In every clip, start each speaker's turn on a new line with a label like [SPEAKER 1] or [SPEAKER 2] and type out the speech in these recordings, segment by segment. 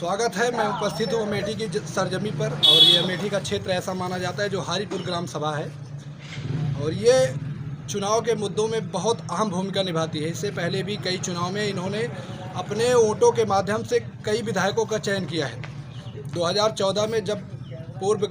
[SPEAKER 1] स्वागत है। मैं उपस्थित हूँ अमेठी की सरजमी पर और ये अमेठी का क्षेत्र ऐसा माना जाता है जो हारीपुर ग्राम सभा है और ये चुनाव के मुद्दों में बहुत अहम भूमिका निभाती है। इससे पहले भी कई चुनाव में इन्होंने अपने वोटों के माध्यम से कई विधायकों का चयन किया है। 2014 में जब पूर्व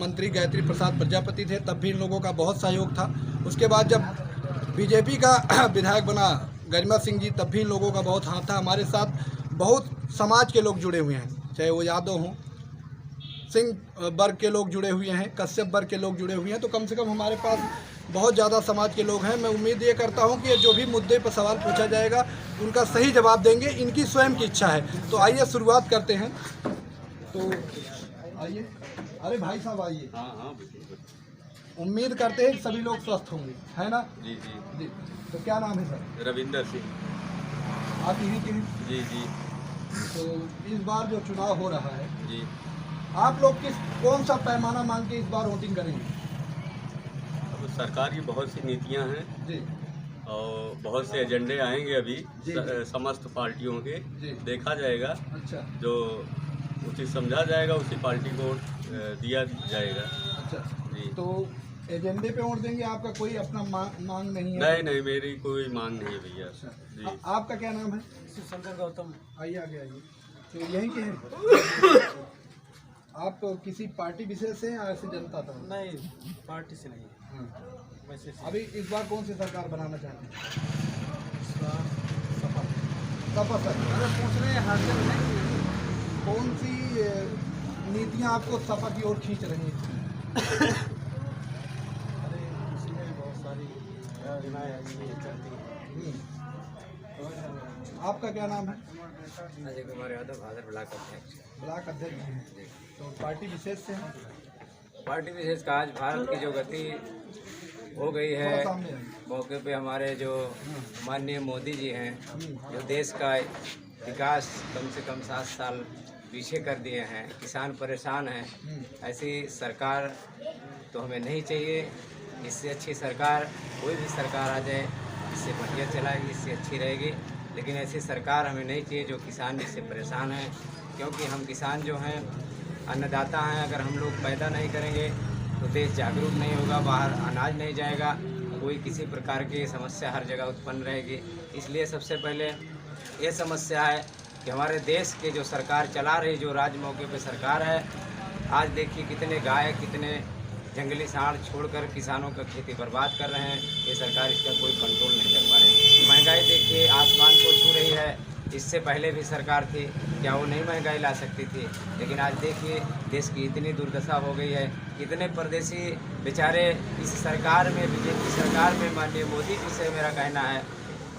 [SPEAKER 1] मंत्री गायत्री प्रसाद प्रजापति थे तब भी इन लोगों का बहुत सहयोग था। उसके बाद जब बीजेपी का विधायक बना गरिमा सिंह जी तब भी इन लोगों का बहुत हाथ था। हमारे साथ बहुत समाज के लोग जुड़े हुए हैं, चाहे वो यादव हों, सिंह वर्ग के लोग जुड़े हुए हैं, कश्यप वर्ग के लोग जुड़े हुए हैं। तो कम से कम हमारे पास बहुत ज़्यादा समाज के लोग हैं। मैं उम्मीद ये करता हूं कि जो भी मुद्दे पर सवाल पूछा जाएगा उनका सही जवाब देंगे। इनकी स्वयं की इच्छा है। तो आइए शुरुआत करते हैं। तो आइए, अरे भाई साहब आइए।
[SPEAKER 2] हाँ,
[SPEAKER 1] उम्मीद करते हैं सभी लोग स्वस्थ होंगे, है ना?
[SPEAKER 2] जी।
[SPEAKER 1] तो क्या नाम है सर?
[SPEAKER 2] रविंदर सिंह।
[SPEAKER 1] आप यहीं के?
[SPEAKER 2] जी।
[SPEAKER 1] तो इस बार जो चुनाव हो रहा है
[SPEAKER 2] जी,
[SPEAKER 1] आप लोग कौन सा पैमाना मान के इस बार वोटिंग करेंगे?
[SPEAKER 2] अब सरकार की बहुत सी नीतियां हैं
[SPEAKER 1] जी
[SPEAKER 2] और बहुत से एजेंडे आएंगे अभी
[SPEAKER 1] जी।
[SPEAKER 2] समस्त पार्टियों के।
[SPEAKER 1] जी।
[SPEAKER 2] देखा जाएगा,
[SPEAKER 1] अच्छा
[SPEAKER 2] जो उचित समझा जाएगा उसी पार्टी को दिया जाएगा।
[SPEAKER 1] अच्छा
[SPEAKER 2] जी।
[SPEAKER 1] तो एजेंडे पे वोट देंगे? आपका कोई अपना मांग नहीं है?
[SPEAKER 2] नहीं, मेरी कोई मांग नहीं है भैया।
[SPEAKER 1] अच्छा।
[SPEAKER 2] जी।
[SPEAKER 1] आपका क्या नाम है?
[SPEAKER 3] शंकर गौतम।
[SPEAKER 1] आइए आगे आइए। तो यहीं के हैं आप? तो किसी पार्टी विशेष से या ऐसे जनता था?
[SPEAKER 3] नहीं, पार्टी से नहीं।
[SPEAKER 1] हाँ।
[SPEAKER 3] वैसे से।
[SPEAKER 1] अभी इस बार कौन सी सरकार बनाना चाहते हैं?
[SPEAKER 3] सपा।
[SPEAKER 1] सपा सर?
[SPEAKER 3] अरे पूछ रहे हैं हासिल नहीं।
[SPEAKER 1] कौन सी नीतियां आपको सपा की ओर खींच रही हैं?
[SPEAKER 3] अरे उसमें भी बहुत सारी योजनाएं चलती हैं।
[SPEAKER 1] आपका क्या नाम है?
[SPEAKER 3] अजय कुमार यादव, भादर ब्लॉक अध्यक्ष।
[SPEAKER 1] ब्लॉक अध्यक्ष हैं। तो पार्टी विशेष से हैं?
[SPEAKER 3] पार्टी विशेष का आज भारत की जो गति हो गई है,
[SPEAKER 1] थोड़ा सामने आइए।
[SPEAKER 3] मौके पे हमारे जो माननीय मोदी जी हैं, जो देश का विकास कम से कम 7 साल पीछे कर दिए हैं, किसान परेशान हैं। ऐसी सरकार तो हमें नहीं चाहिए। इससे अच्छी सरकार कोई भी सरकार आ जाए, इससे बढ़िया चलाएगी, इससे अच्छी रहेगी। लेकिन ऐसी सरकार हमें नहीं चाहिए जो किसान जिससे परेशान हैं, क्योंकि हम किसान जो हैं अन्नदाता हैं। अगर हम लोग पैदा नहीं करेंगे तो देश जागरूक नहीं होगा, बाहर अनाज नहीं जाएगा, कोई किसी प्रकार की समस्या हर जगह उत्पन्न रहेगी। इसलिए सबसे पहले ये समस्या है कि हमारे देश के जो सरकार चला रही, जो राज मौके पे सरकार है, आज देखिए कितने गाय, कितने जंगली सांड छोड़कर किसानों का खेती बर्बाद कर रहे हैं। ये सरकार इसका कोई कंट्रोल नहीं कर पा रही। महंगाई देखिए आसमान को छू रही है। इससे पहले भी सरकार थी, क्या वो नहीं महंगाई ला सकती थी? लेकिन आज देखिए देश की इतनी दुर्दशा हो गई है। कितने परदेशी बेचारे इस सरकार में, बीजेपी सरकार में, माननीय मोदी जी से मेरा कहना है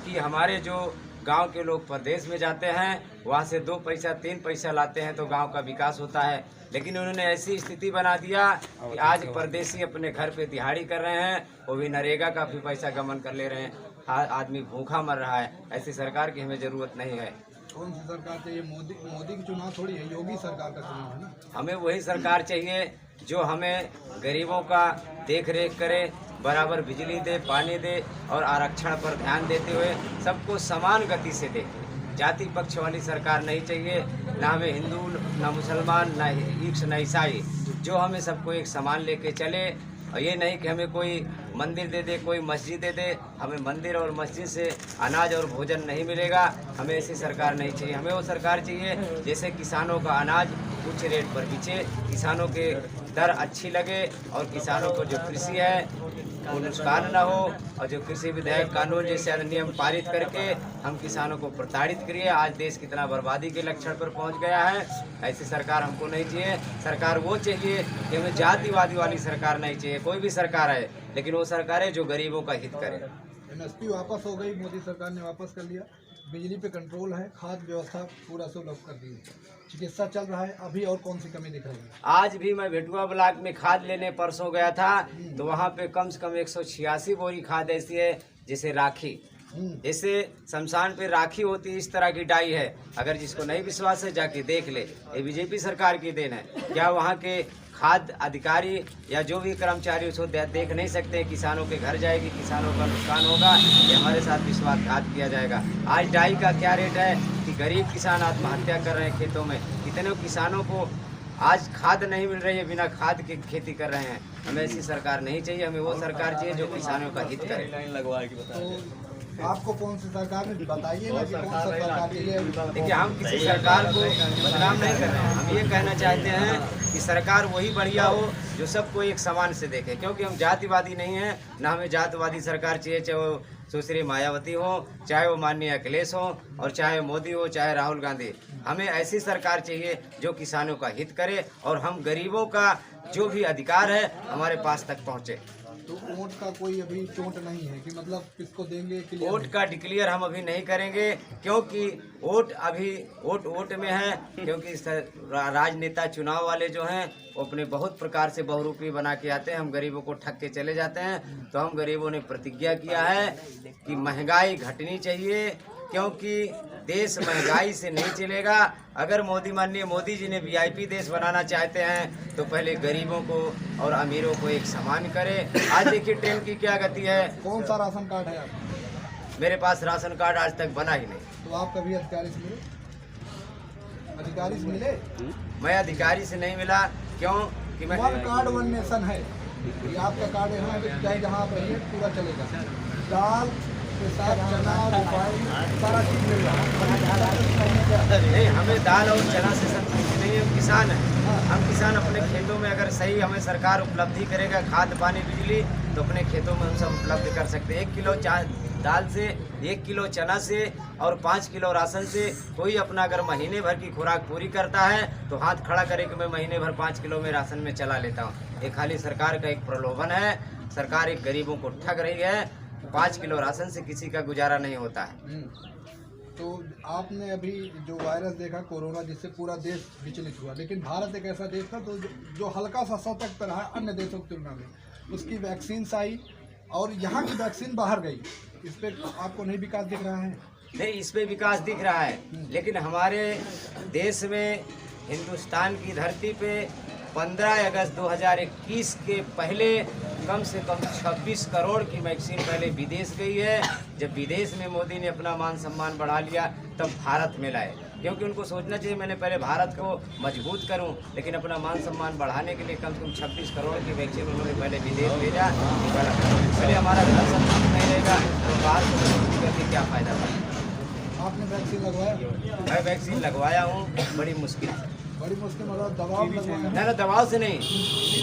[SPEAKER 3] कि हमारे जो गांव के लोग प्रदेश में जाते हैं, वहाँ से 2 पैसा 3 पैसा लाते हैं तो गांव का विकास होता है। लेकिन उन्होंने ऐसी स्थिति बना दिया कि आज परदेशी अपने घर पे दिहाड़ी कर रहे हैं, वो भी नरेगा का भी पैसा गमन कर ले रहे हैं। आदमी भूखा मर रहा है। ऐसी सरकार की हमें ज़रूरत नहीं है।
[SPEAKER 1] कौन सी सरकार चाहिए? मोदी की चुनाव थोड़ी है, योगी सरकार का चुनाव है ना।
[SPEAKER 3] हमें वही सरकार चाहिए जो हमें गरीबों का देख रेख करे, बराबर बिजली दे, पानी दे और आरक्षण पर ध्यान देते हुए सबको समान गति से देखे। जाति पक्ष वाली सरकार नहीं चाहिए। ना हमें हिंदू, ना मुसलमान, ना ईक्ष, ना ईसाई, जो हमें सबको एक समान लेके चले। और ये नहीं कि हमें कोई मंदिर दे दे, कोई मस्जिद दे दे, हमें मंदिर और मस्जिद से अनाज और भोजन नहीं मिलेगा। हमें ऐसी सरकार नहीं चाहिए। हमें वो सरकार चाहिए जैसे किसानों का अनाज उच्च रेट पर बिचे, किसानों के दर अच्छी लगे और किसानों को जो कृषि है वो नुकसान न हो। और जो कृषि विधेयक कानून जैसे अधिनियम पारित करके हम किसानों को प्रताड़ित करिए। आज देश कितना बर्बादी के लक्षण पर पहुंच गया है। ऐसी सरकार हमको नहीं चाहिए। सरकार वो चाहिए कि हमें जातिवादी वाली सरकार नहीं चाहिए। कोई भी सरकार है, लेकिन वो सरकार है जो गरीबों का हित करे।
[SPEAKER 1] एमएसपी वापस हो गई, मोदी सरकार ने वापस कर लिया। बिजली पे कंट्रोल है, खाद्य व्यवस्था पूरा सुलभ कर दी है, चिकित्सा चल रहा है। अभी और कौन सी कमी दिख रही है?
[SPEAKER 3] आज भी मैं भेटुआ ब्लॉक में खाद लेने परसों गया था तो वहाँ पे कम से कम 186 बोरी खाद ऐसी है जैसे राखी, जैसे शमशान पे राखी होती है, इस तरह की डाई है। अगर जिसको नहीं विश्वास है जाके देख ले, ये बीजेपी सरकार की देन है। क्या वहाँ के खाद्य अधिकारी या जो भी कर्मचारी उसको देख नहीं सकते? किसानों के घर जाएगी, किसानों का नुकसान होगा, ये हमारे साथ विश्वासघात किया जाएगा। आज डाई का क्या रेट है कि गरीब किसान आत्महत्या कर रहे हैं खेतों में। कितने किसानों को आज खाद नहीं मिल रही है, बिना खाद के खेती कर रहे हैं। हमें ऐसी सरकार नहीं चाहिए, हमें वो सरकार चाहिए जो किसानों का हित करे।
[SPEAKER 2] लाइन लगवाए कि बता
[SPEAKER 1] तो आपको कौन सी सरकार में बताइए ना कि कौन सा सरकार चाहिए।
[SPEAKER 3] देखिए, हम किसी सरकार को बदनाम नहीं कर रहे हैं। हम ये कहना चाहते हैं कि सरकार वही बढ़िया हो जो सबको एक समान से देखे, क्योंकि हम जातिवादी नहीं हैं, ना हमें जातिवादी सरकार चाहिए, चाहे वो सुश्री मायावती हो, चाहे वो माननीय अखिलेश हो, और चाहे मोदी हो, चाहे राहुल गांधी। हमें ऐसी सरकार चाहिए जो किसानों का हित करे और हम गरीबों का जो भी अधिकार है हमारे पास तक पहुँचे।
[SPEAKER 1] तो वोट का कोई अभी चोट नहीं है कि मतलब किसको देंगे क्लियर
[SPEAKER 3] वोट का डिक्लेयर हम अभी नहीं करेंगे, क्योंकि वोट अभी वोट में है। क्योंकि राजनेता चुनाव वाले जो हैं वो अपने बहुत प्रकार से बहुरूपी बना के आते हैं, हम गरीबों को ठग के चले जाते हैं। तो हम गरीबों ने प्रतिज्ञा किया है कि महंगाई घटनी चाहिए, क्योंकि देश महंगाई से नहीं चलेगा। अगर माननीय मोदी जी ने VIP देश बनाना चाहते हैं तो पहले गरीबों को और अमीरों को एक समान करे। आज देखिए ट्रेन की क्या गति है।
[SPEAKER 1] कौन सा राशन कार्ड है आपका?
[SPEAKER 3] मेरे पास राशन कार्ड आज तक बना ही नहीं।
[SPEAKER 1] तो आप कभी अधिकारी से मिले? अधिकारी से मिले?
[SPEAKER 3] मैं अधिकारी से नहीं मिला, क्यों कि मैं
[SPEAKER 1] वन कार्ड वन नेशन है। ये आपका कार्ड यहाँ पे चाहे जहाँ आप रहिए पूरा चलेगा। दाल के साथ चना रिफाइंड सारा चीज मिल रहा है।
[SPEAKER 3] नहीं, हमें दाल और चना से संतुष्टि नहीं है। हम किसान हैं, हम किसान अपने खेतों में अगर सही हमें सरकार उपलब्धि करेगा खाद पानी बिजली, तो अपने खेतों में हम सब उपलब्ध कर सकते हैं। 1 किलो दाल से, 1 किलो चना से और 5 किलो राशन से कोई अपना अगर महीने भर की खुराक पूरी करता है तो हाथ खड़ा करे कि मैं महीने भर 5 किलो में राशन में चला लेता हूँ। ये खाली सरकार का एक प्रलोभन है। सरकार एक गरीबों को ठग रही है। 5 किलो राशन से किसी का गुजारा नहीं होता है।
[SPEAKER 1] तो आपने अभी जो वायरस देखा कोरोना, जिससे पूरा देश विचलित हुआ, लेकिन भारत एक ऐसा देश था तो जो हल्का सा सतर्क रहा अन्य देशों की तुलना में। उसकी वैक्सीन आई और यहाँ की वैक्सीन बाहर गई। इस पे आपको नहीं विकास दिख रहा है?
[SPEAKER 3] नहीं, इस पे विकास दिख रहा है, लेकिन हमारे देश में हिंदुस्तान की धरती पे 15 अगस्त 2021 के पहले कम से कम 26 करोड़ की वैक्सीन पहले विदेश गई है। जब विदेश में मोदी ने अपना मान सम्मान बढ़ा लिया तब भारत में लाए, क्योंकि उनको सोचना चाहिए मैंने पहले भारत को मजबूत करूं, लेकिन अपना मान सम्मान बढ़ाने के लिए कम से कम 26 करोड़ की वैक्सीन उन्होंने पहले विदेश भेजा। पहले हमारा मान सम्मान नहीं रहेगा तो बाहर को मजबूती करके क्या फ़ायदा था।
[SPEAKER 1] आपने वैक्सीन लगवाया?
[SPEAKER 3] मैं वैक्सीन लगवाया हूँ, बड़ी मुश्किल से।
[SPEAKER 1] बड़ी मुश्किल मतलब दबाव लगवाया?
[SPEAKER 3] ना दबाव से नहीं,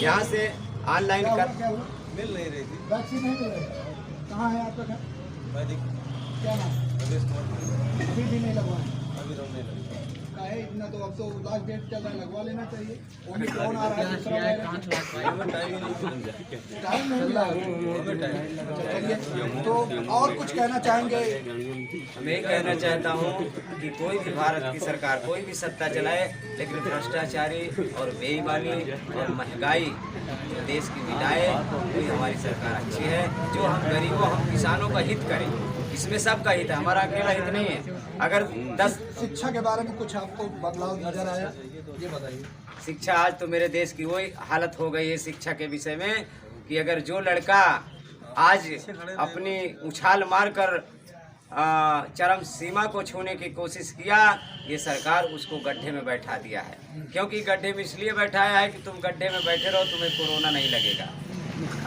[SPEAKER 3] यहाँ से ऑनलाइन
[SPEAKER 1] क्या
[SPEAKER 3] कर
[SPEAKER 1] हुआ? क्या हुआ?
[SPEAKER 2] मिल नहीं रही थी।
[SPEAKER 1] वैक्सीन नहीं मिल रही? कहाँ है आपका घर? क्या नाम? अभी भी नहीं लगवाया? काहे इतना? तो अब तो लास्ट डेट चल रहा है, लगवा लेना चाहिए। ओमिक्रॉन आ रहा है, दूसरा वायरस। टाइम नहीं मिला। चलिए, तो और कुछ कहना चाहेंगे?
[SPEAKER 3] मैं ये कहना चाहता हूँ कि कोई भी भारत की सरकार कोई भी सत्ता चलाए, लेकिन भ्रष्टाचारी और बेईमानी और महंगाई जो देश की मिटाए, वही हमारी सरकार अच्छी है। जो हम गरीबों, हम किसानों का हित करें, इसमें सबका हित है, हमारा अकेला हित नहीं है। अगर 10
[SPEAKER 1] शिक्षा के बारे में कुछ आपको बदलाव नजर आया, ये बताइए।
[SPEAKER 3] शिक्षा, आज तो मेरे देश की वही हालत हो गई है शिक्षा के विषय में कि अगर जो लड़का आज अपनी उछाल मारकर चरम सीमा को छूने की कोशिश किया, ये सरकार उसको गड्ढे में बैठा दिया है। क्योंकि गड्ढे में इसलिए बैठाया है कि तुम गड्ढे में बैठे रहो, तुम्हें कोरोना नहीं लगेगा।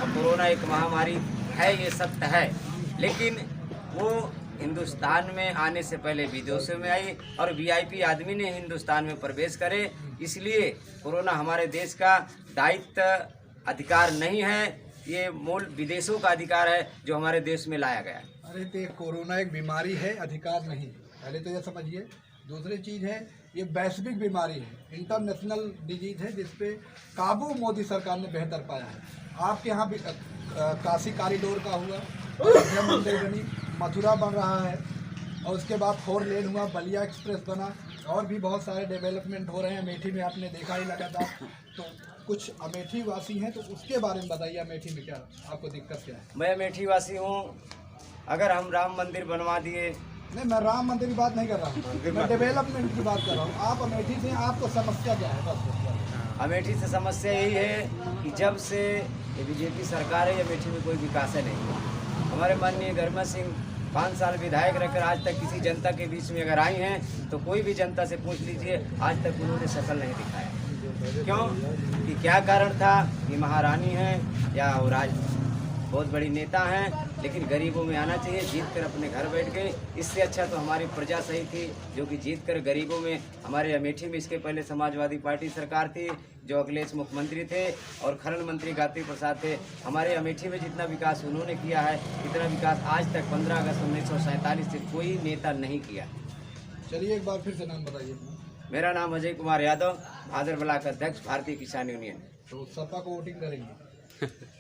[SPEAKER 3] अब कोरोना एक महामारी है, ये सत्य है, लेकिन वो हिंदुस्तान में आने से पहले विदेशों में आई और VIP आदमी ने हिंदुस्तान में प्रवेश करे। इसलिए कोरोना हमारे देश का दायित्व अधिकार नहीं है, ये मूल विदेशों का अधिकार है जो हमारे देश में लाया गया।
[SPEAKER 1] अरे तो कोरोना एक बीमारी है, अधिकार नहीं। पहले तो ये समझिए। दूसरी चीज़ है, ये वैश्विक बीमारी है, इंटरनेशनल डिजीज है, जिसपे काबू मोदी सरकार ने बेहतर पाया है। आपके यहाँ भी काशी कॉरिडोर का हुआ, अयोध्या मंदिर बनी, मथुरा बन रहा है, और उसके बाद 4 लेन हुआ, बलिया एक्सप्रेस बना, और भी बहुत सारे डेवलपमेंट हो रहे हैं। अमेठी में आपने देखा ही लगातार। तो कुछ अमेठी वासी हैं, तो उसके बारे में बताइए, अमेठी में क्या आपको दिक्कत क्या है?
[SPEAKER 3] मैं अमेठी वासी हूँ। अगर हम राम मंदिर बनवा दिए,
[SPEAKER 1] नहीं, मैं राम मंदिर की बात नहीं कर रहा हूँ, मैं डेवलपमेंट की बात कर रहा हूँ। आप अमेठी से, आपको समस्या क्या है? बस
[SPEAKER 3] अमेठी से समस्या यही है कि जब से ये BJP सरकार है, अमेठी में कोई विकास है नहीं। हमारे माननीय गर्मा सिंह 5 साल विधायक रहकर आज तक किसी जनता के बीच में अगर आई हैं तो कोई भी जनता से पूछ लीजिए, आज तक उन्होंने शक्ल नहीं दिखाया। क्यों? कि क्या कारण था? कि महारानी हैं या वो बहुत बड़ी नेता हैं, लेकिन गरीबों में आना चाहिए। जीत कर अपने घर बैठ गए। इससे अच्छा तो हमारी प्रजा सही थी, जो कि जीत कर गरीबों में, हमारे अमेठी में इसके पहले समाजवादी पार्टी सरकार थी, जो अखिलेश मुख्यमंत्री थे और खनन मंत्री गायत्री प्रसाद थे। हमारे अमेठी में जितना विकास उन्होंने किया है, इतना विकास आज तक 15 अगस्त 1947 से कोई नेता नहीं किया।
[SPEAKER 1] चलिए एक बार फिर से नाम बताइए।
[SPEAKER 3] मेरा नाम अजय कुमार यादव, भादर ब्लॉक अध्यक्ष, भारतीय किसान यूनियन।
[SPEAKER 1] तो सपा को वोटिंग करेंगे?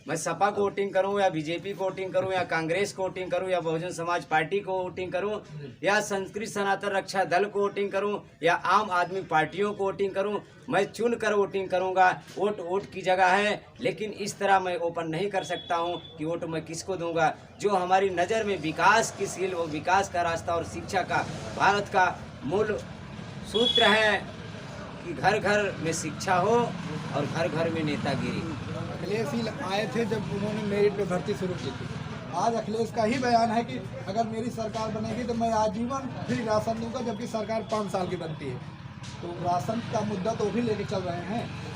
[SPEAKER 3] मैं सपा को वोटिंग करूं या बीजेपी को वोटिंग करूं या कांग्रेस को वोटिंग करूं या बहुजन समाज पार्टी को वोटिंग करूं या संस्कृत सनातन रक्षा दल को वोटिंग करूं या आम आदमी पार्टियों को वोटिंग करूं, मैं चुन कर वोटिंग करूंगा। वोट की जगह है, लेकिन इस तरह मैं ओपन नहीं कर सकता हूं कि वोट मैं किसको दूंगा। जो हमारी नज़र में विकास की सील, वो विकास का रास्ता और शिक्षा का भारत का मूल सूत्र है कि घर घर में शिक्षा हो और घर घर में नेतागिरी।
[SPEAKER 1] अखिलेश ही आए थे जब उन्होंने मेरिट पे भर्ती शुरू की थी। आज अखिलेश का ही बयान है कि अगर मेरी सरकार बनेगी तो मैं आजीवन फ्री राशन दूंगा, जबकि सरकार 5 साल की बनती है। तो राशन का मुद्दा तो भी लेके चल रहे हैं।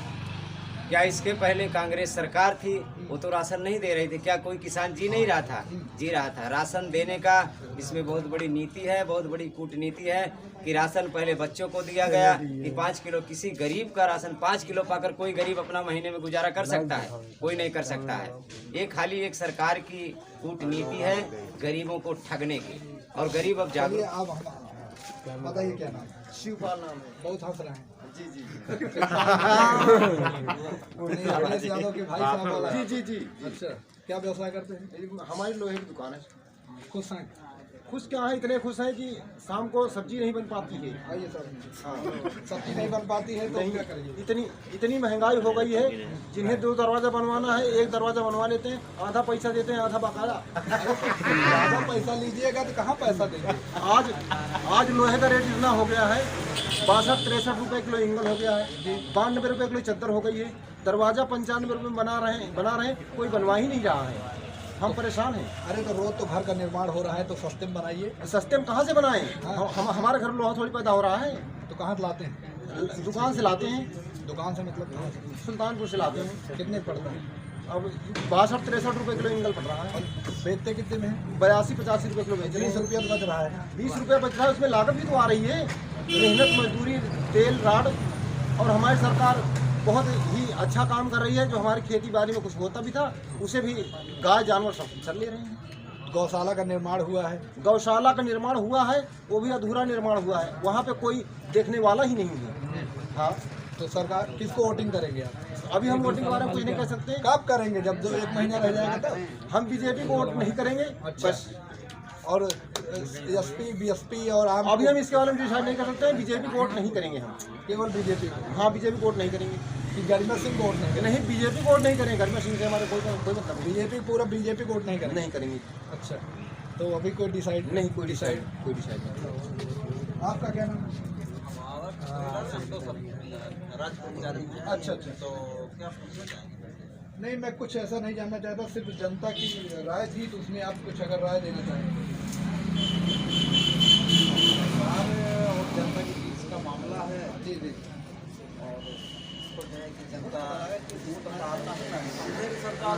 [SPEAKER 3] क्या इसके पहले कांग्रेस सरकार थी, वो तो राशन नहीं दे रही थी? क्या कोई किसान जी नहीं रहा था? जी रहा था। राशन देने का इसमें बहुत बड़ी नीति है, बहुत बड़ी कूटनीति है कि राशन पहले बच्चों को दिया गया कि 5 किलो, किसी गरीब का राशन 5 किलो पाकर कोई गरीब अपना महीने में गुजारा कर सकता है? कोई नहीं कर सकता है। ये खाली एक सरकार की कूटनीति है गरीबों को ठगने की, और गरीब अब जागरूक।
[SPEAKER 1] आप बताइए क्या नाम?
[SPEAKER 4] शिवपाल नाम है।
[SPEAKER 1] बहुत हंस रहे हैं।
[SPEAKER 4] जी जी
[SPEAKER 1] अखिलेश यादव के भाई साहब वाला।
[SPEAKER 4] जी जी।
[SPEAKER 1] अच्छा, क्या व्यवसाय करते हैं?
[SPEAKER 4] हमारी लोहे की दुकान है।
[SPEAKER 1] खुश हैं?
[SPEAKER 4] खुश क्या है, इतने खुश हैं कि शाम को सब्जी नहीं बन पाती है।
[SPEAKER 1] आइए सर।
[SPEAKER 4] हाँ,
[SPEAKER 1] सब्जी नहीं बन पाती है तो
[SPEAKER 4] नहीं,
[SPEAKER 1] क्या करेंगे?
[SPEAKER 4] इतनी महंगाई हो गई है, जिन्हें 2 दरवाजा बनवाना है 1 दरवाजा बनवा लेते हैं, आधा पैसा देते हैं, आधा बकाया।
[SPEAKER 1] ज़्यादा पैसा लीजिएगा तो कहाँ पैसा देंगे?
[SPEAKER 4] आज लोहे का रेट इतना हो गया है, 62-63 रुपये किलो इंगल हो गया है, 92 रुपये किलो चद्दर हो गई है। दरवाजा 95 रुपये में बना रहे हैं, कोई बनवा ही नहीं रहा है। हम परेशान हैं।
[SPEAKER 1] अरे तो रोज तो घर का निर्माण हो रहा है, तो सस्ते में बनाइए।
[SPEAKER 4] सस्ते में कहाँ से बनाएं? हमारे घर में लोहा थोड़ी पैदा हो रहा है।
[SPEAKER 1] तो कहाँ से लाते हैं?
[SPEAKER 4] दुकान से लाते हैं।
[SPEAKER 1] दुकान से मतलब कहाँ से?
[SPEAKER 4] सुल्तानपुर से लाते हैं।
[SPEAKER 1] कितने पड़ता है?
[SPEAKER 4] अब 62-63 रुपये किलो इंगल पड़ रहा है।
[SPEAKER 1] बेचते कितने में है?
[SPEAKER 4] 82-85 रुपये किलो बेच रहे
[SPEAKER 1] 20
[SPEAKER 4] हैं।
[SPEAKER 1] रुपया बच रहा है।
[SPEAKER 4] 20 रुपये बच रहा है, उसमें लागत भी तो आ रही है, मेहनत मजदूरी, तेल राड। और हमारी सरकार बहुत ही अच्छा काम कर रही है। जो हमारी खेती बाड़ी में कुछ होता भी था, उसे भी गाय जानवर सब चल ले रहे हैं।
[SPEAKER 1] गौशाला का निर्माण हुआ है।
[SPEAKER 4] गौशाला का निर्माण हुआ है, वो भी अधूरा निर्माण हुआ है, वहाँ पे कोई देखने वाला ही नहीं है। हाँ,
[SPEAKER 1] तो सरकार किसको वोटिंग करेंगे आप?
[SPEAKER 4] अभी हम वोटिंग के बारे में कुछ नहीं कह सकते।
[SPEAKER 1] कब करेंगे? जब 1 महीना रह जाएगा तब?
[SPEAKER 4] हम बीजेपी को वोट नहीं करेंगे।
[SPEAKER 1] अच्छा।
[SPEAKER 4] बस
[SPEAKER 1] और एसपी, बीएसपी और आम
[SPEAKER 4] अभी हम इसके बारे में डिसाइड नहीं कर सकते हैं। बीजेपी को वोट नहीं करेंगे हम,
[SPEAKER 1] केवल बीजेपी को?
[SPEAKER 4] हाँ, बीजेपी को वोट नहीं करेंगे।
[SPEAKER 1] कि गरिमा सिंह को वोट नहीं करेंगे?
[SPEAKER 4] नहीं, बीजेपी को वोट नहीं करेंगे। गरिमा सिंह से हमारे कोई मतलब नहीं।
[SPEAKER 1] बीजेपी पूरा बीजेपी को वोट नहीं करेंगे?
[SPEAKER 4] नहीं करेंगे।
[SPEAKER 1] अच्छा, तो अभी कोई डिसाइड
[SPEAKER 4] नहीं, कोई डिसाइड नहीं।
[SPEAKER 1] आपका क्या नाम है? अच्छा अच्छा। तो क्या नहीं, मैं कुछ ऐसा नहीं जानना चाहता, सिर्फ जनता की राय थी, तो उसमें आप कुछ अगर राय देना चाहें।
[SPEAKER 5] और जनता के बीच का मामला है।
[SPEAKER 1] जी जी।
[SPEAKER 5] और उसको जो है कि जनता वोट डालना है ना, मेरी सरकार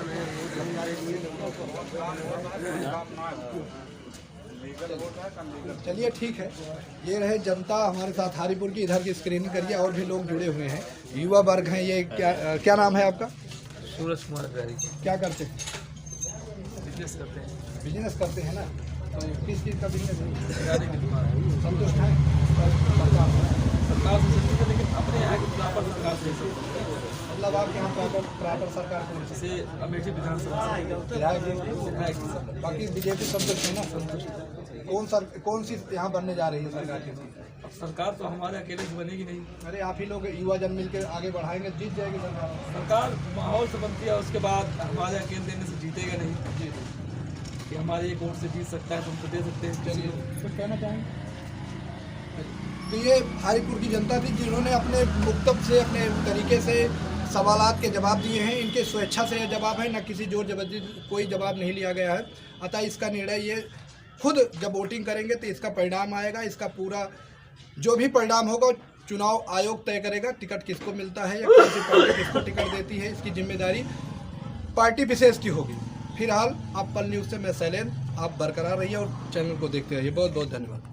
[SPEAKER 5] सरकारी
[SPEAKER 1] चलिए ठीक है, ये रहे जनता हमारे साथ हारीपुर की। इधर की स्क्रीनिंग करिए, और भी लोग जुड़े हुए हैं, युवा वर्ग हैं। ये क्या नाम है आपका?
[SPEAKER 6] सूरज कुमार प्यारी।
[SPEAKER 1] क्या करते हैं?
[SPEAKER 6] बिजनेस करते हैं।
[SPEAKER 1] बिजनेस करते हैं ना? तो किस चीज़ का बिजनेस है?
[SPEAKER 6] गाड़ी की दुकान है।
[SPEAKER 1] संतुष्ट हैं सरकार
[SPEAKER 6] सरकार से सकती है, लेकिन अपने यहाँ की प्रॉपर सरकार से नहीं सकती।
[SPEAKER 1] मतलब आप यहाँ प्रॉपर सरकार कौन सी?
[SPEAKER 6] जैसे अमेठी विधानसभा
[SPEAKER 1] विधायक, बाकी बीजेपी संतुष्ट है ना? संतुष्ट। कौन सी यहाँ बनने जा रही है सरकार की?
[SPEAKER 6] अब सरकार तो हमारे अकेले से बनेगी नहीं।
[SPEAKER 1] अरे आप ही लोग युवा जन मिल के आगे बढ़ाएंगे, जीत जाएगी सरकार।
[SPEAKER 6] सरकार माहौल से बनती है, उसके बाद हमारे अकेले देने से जीतेगा नहीं।
[SPEAKER 1] जी
[SPEAKER 6] कि हमारे एक वोट से जीत सकता है तो हम तो दे सकते हैं।
[SPEAKER 1] चलिए, कुछ कहना चाहेंगे? तो ये हारीपुर की जनता थी, जिन्होंने अपने मुक्तब से, अपने तरीके से सवालात के जवाब दिए हैं। इनके स्वेच्छा से ये जवाब है, न किसी जोर जबरदस्ती कोई जवाब नहीं लिया गया है। अतः इसका निर्णय ये खुद जब वोटिंग करेंगे तो इसका परिणाम आएगा। इसका पूरा जो भी परिणाम होगा चुनाव आयोग तय करेगा, टिकट किसको मिलता है या कौन सी पार्टी किसको टिकट देती है, इसकी जिम्मेदारी पार्टी विशेष की होगी। फिलहाल आप पल न्यूज़ से मैं शैलेंद्र, आप बरकरार रहिए और चैनल को देखते रहिए। बहुत बहुत धन्यवाद।